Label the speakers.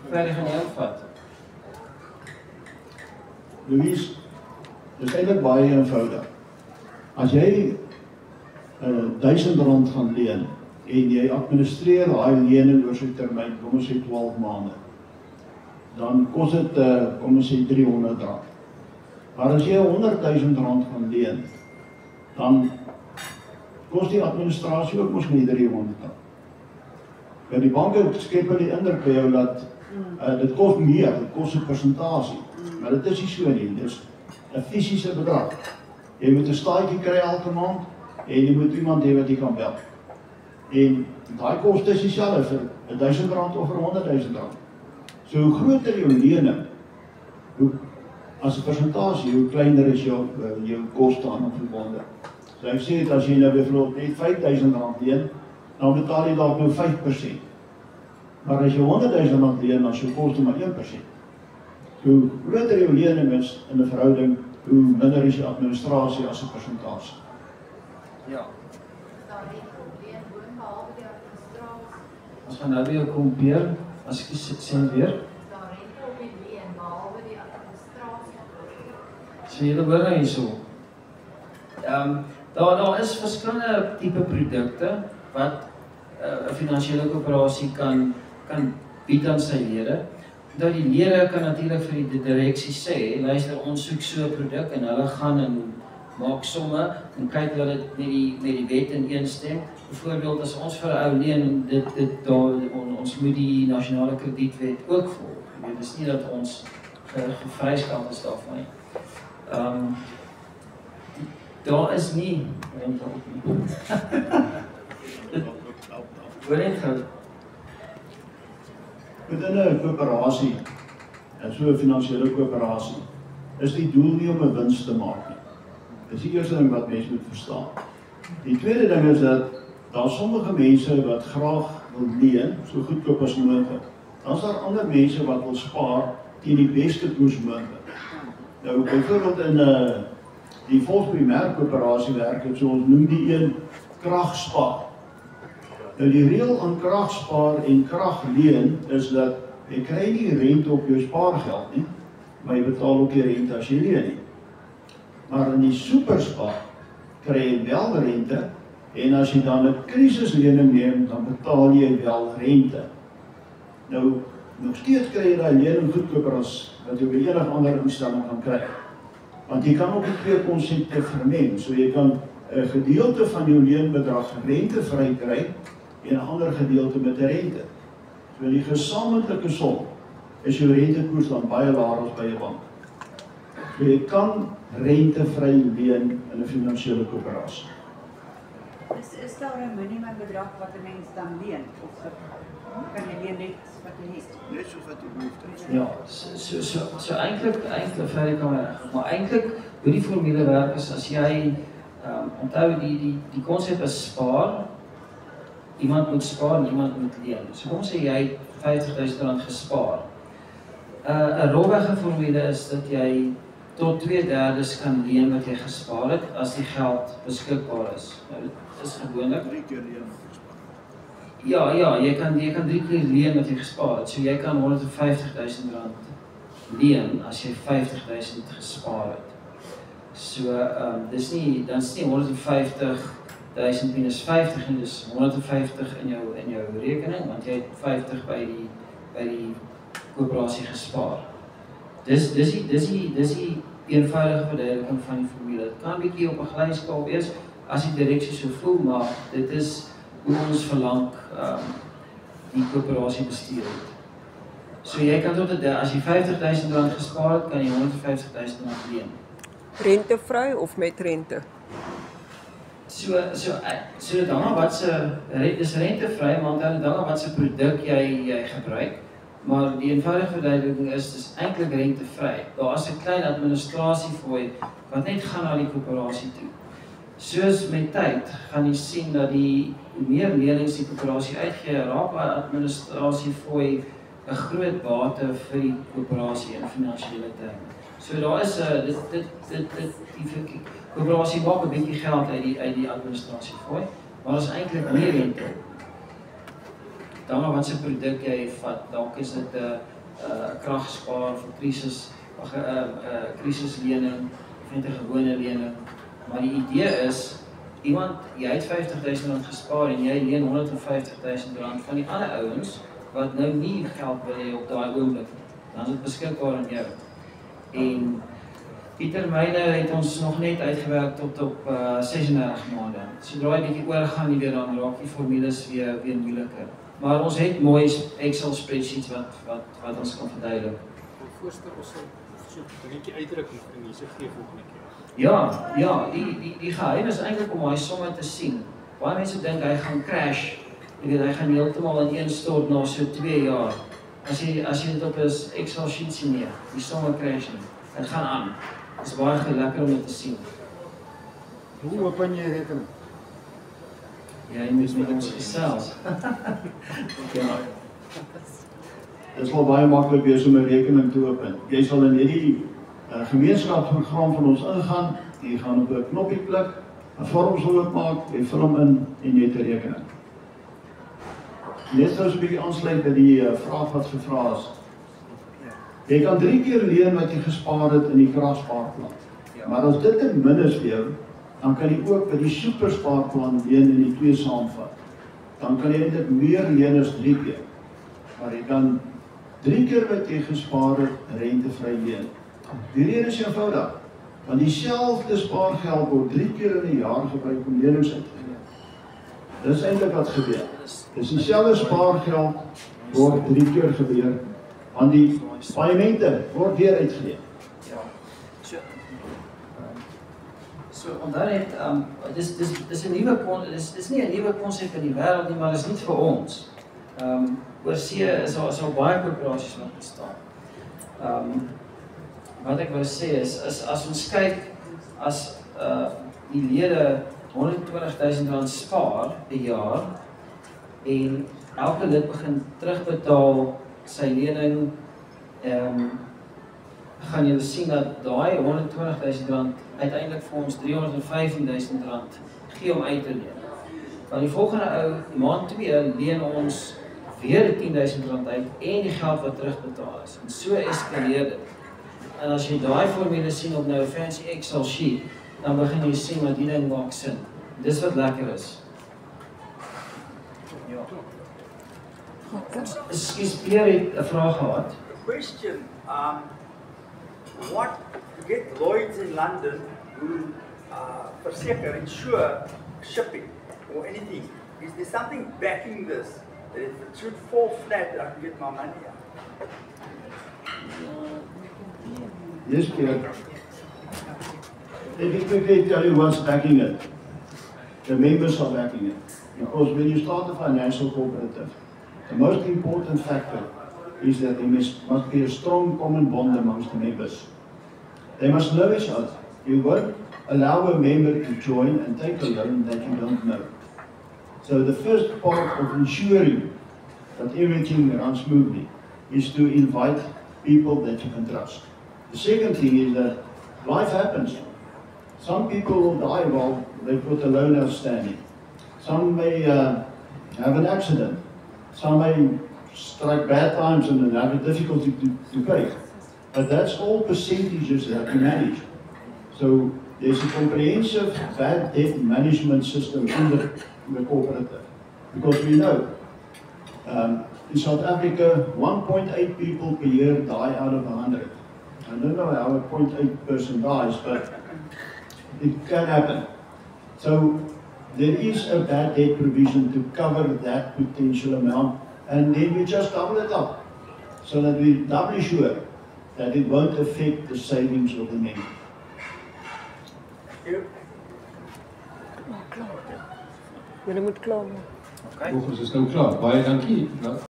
Speaker 1: Verder gaan jou vat.
Speaker 2: Louise, dit is eintlik baie eenvoudig. As jy R1000 gaan leen en jy administreer daai lening oor sy termyn, kom ons sê 12 maande, dan kos dit kom ons sê R300. Maar as jy R100.000 gaan leen, dan kos die administrasie ook mos nie R300. Ja, die banke skep die indruk by jou dat dit kos meer, dit kos 'n persentasie. Maar dit is nie so nie, dit is 'n fisiese bedrag. Jy moet 'n staatjie kry elke maand en jy moet iemand hê wat jy kan bel. En daai koste is dieselfde vir R1000 of vir R100.000. So hoe groter jou lening, as 'n persentasie, hoe kleiner is jou koste aan verbonde. So ek sê dit, as jy nou byvoorbeeld net R5.000 leen, dan betaal jy dalk nou 5%. Maar as jy R100.000 leen, dan is jou koste maar 1%. So hoe groter jou lening is in 'n verhouding, hoe minder is die administrasie as 'n persentasie.
Speaker 1: Ja. As gaan nou weer kom weer, as ek sê weer. So julle hoor nou hierso. Daar is verskillende tipe produkte wat 'n finansiële koöperasie kan bied aan sy lede. Dat die lede kan natuurlik vir die direksie sê, luister, ons soek so 'n produk en hulle gaan en maak somme en kyk of dit met die wet ineenstem. Byvoorbeeld as ons vir 'n ou leen, ons moet die nasionale kredietwet ook volg. Dit is nie dat ons gevryskant is daarvan nie. Daar is nie rente op nie. Hoor net gou.
Speaker 2: Binne 'n koöperasie, en so 'n finansiële koöperasie, is die doel nie om 'n wins te maak nie. Dis die eerste ding wat mense moet verstaan. Die tweede ding is dat daar sommige mense wat graag wil leen, so goedkoop as moontlik. Dan is daar ander mense wat wil spaar teen die beste koers moontlik. Nou byvoorbeeld in die volksprimêrkoöperasie werk het, so ons noem die een kragspaar. Nou die reël aan kragspaar en kragleen is dat jy kry nie rente op jou spaargeld nie, maar jy betaal ook die rente as jy leen nie. Maar in die superspaar kry jy wel rente en as jy dan 'n krisislening neem, dan betaal jy wel rente. Nou nog steeds kry jy daai lening goedkoper as wat jy by enige ander instelling kan kry. Want jy kan ook die twee konsepte vermeng, so jy kan 'n gedeelte van jou leenbedrag rentevry kry en 'n ander gedeelte met 'n rente. So die gesamentlike som is jou rentekoers dan baie laer as by 'n bank. So jy kan rentevry leen in 'n finansiële koöperasie.
Speaker 3: Is daar 'n minimum bedrag wat 'n mens dan leen of kan jy leen net wat jy het?
Speaker 2: Net soos wat jy behoefte het.
Speaker 1: Ja, so eintlik verder kan maar eintlik hoe die formule werk is as jy onthou die konsep is spaar. Iemand moet spaar en iemand moet leen. So kom sê jy R50.000 gespaar. 'n Rowwege formule is dat jy tot 2/3 kan leen wat jy gespaar het as die geld beskikbaar is. Nou dit is gewoonlik
Speaker 2: 3 keer leen wat jy gespaar het.
Speaker 1: Ja, jy kan 3 keer leen wat jy gespaar het. So jy kan R150.000 leen as jy R50.000 gespaar het. So dis nie R150.000 minus 50 en dis 150 in jou rekening want jy het 50 by die koöperasie gespaar. Dis die eenvoudige verduideliking van die formule. Dit kan 'n bietjie op 'n glyskaal wees as die direksie so voel, maar dit is hoe ons verlang die koöperasie bestuur het. So jy kan as jy R50.000 gespaar het, kan jy R150.000 leen.
Speaker 4: Rentevry of met rente?
Speaker 1: So dit hang af wat dis rentevry, maar dan hang af wat se produk jy gebruik. Maar die eenvoudige verduideliking is dis eintlik rentevry. Daar is 'n klein administrasiefooi wat net gaan na die koöperasie toe. Soos met tyd gaan jy sien dat hoe meer lenings die koöperasie uitgee, raak daai administrasiefooi 'n groot bate vir die koöperasie in finansiële terme. So daar is die koöperasie maak 'n bietjie geld uit die administrasiefooi, maar is eintlik nie rente. dan maar wat se produk jy vat, dalk is dit 'n kragspaar vir krisislening of net 'n gewone lening. Maar die idee is, jy het R50.000 gespaar en jy leen R150.000 van die ander ouens wat nou nie geld wil hê op daai oomblik nie. Dan is dit beskikbaar aan jou. En die termyne het ons nog net uitgewerk tot op 36 maande. Sodra jy bietjie oorgaan nie weer, dan raak die formules weer moeiliker. Maar ons het mooi Excel spreadsheets wat ons kan verduidelik.
Speaker 5: Voorstel ons so 'n dingetjie uitdruk en hierse gee volgende keer.
Speaker 1: Ja, die geheim is eintlik om daai somme te sien. Baie mense dink hy gaan crash. Jy weet, hy gaan heeltemal ineenstort na so 2 jaar. As jy dit op 'n Excel sheet sien, nee, die somme crash nie. Dit gaan aan. Dit is baie lekker om dit te sien.
Speaker 6: Hoe open jy rekening?
Speaker 1: Jy moet met ons gesels. Ja.
Speaker 2: Dit sal baie maklik wees om 'n rekening te open. Jy sal in hierdie gemeenskapsprogram van ons ingaan, jy gaan op 'n knoppie klik, 'n vorm sal oopmaak, jy vul hom in en jy het 'n rekening. Net so 'n bietjie aansluit by die vraag wat gevra is. Jy kan 3 keer leen wat jy gespaar het in die kragspaarplan. Maar as dit te min is vir jou, dan kan jy ook by die superspaarplan leen en die 2 saamvat. Dan kan jy eintlik meer leen as 3 keer. Maar jy kan 3 keer wat jy gespaar het, rentevry leen. Die rede is eenvoudig, want dieselfde spaargeld word 3 keer in 'n jaar gebruik om lenings uit te neem. Dis eintlik wat gebeur. Dis dieselfde spaargeld word 3 keer gebeur, want die paaiemente word weer uitgeneem.
Speaker 1: Ja. So onthou net, dis 'n nuwe dis nie 'n nuwe konsep in die wêreld nie, maar dis nie vir ons. Oorsee is al baie korporasies wat bestaan. Wat ek wou sê is as ons kyk, as die lede R120.000 spaar per jaar en elke lid begin terugbetaal sy lening, gaan julle sien dat daai R120.000 uiteindelik vir ons R315.000 gee om uit te leen. Want die volgende maand 2 leen ons weer R10.000 uit en die geld wat terugbetaal is. En so eskaleer dit. En as jy daai formule sien op nou 'n fancy Excel sheet, dan begin jy sien dat die ding maak sin. Dis wat lekker is. Ja. Ekskuus, Pierre het 'n vraag gehad.
Speaker 7: The question, what to get Lloyd's in London who verseker, insure shipping or anything? Is there something backing this? That if it should fall flat, I can get my money out.
Speaker 2: Yes, Pierre. Let me quickly tell you what's backing it. The members are backing it. Because when you start a financial cooperative, the most important factor is that there must be a strong common bond amongst the members. They must know each other. You won't allow a member to join and take a loan that you don't know. So the first part of ensuring that everything runs smoothly is to invite people that you can trust. The second thing is that life happens. Some people will die while they've got a loan outstanding. Some may have an accident. Some may strike bad times and have a difficulty to pay. But that's all percentages that we manage. So there's a comprehensive bad debt management system in the cooperative. Because we know in South Africa, 1.8 people per year die out of 100. I don't know how a 0.8 person dies, but it can happen. So there is a bad debt provision to cover that potential amount, and then we just double it up, so that we're doubly sure that it won't affect the savings of the member.
Speaker 4: Julle moet klaar maak.
Speaker 5: Volgens is nou klaar. Baie dankie.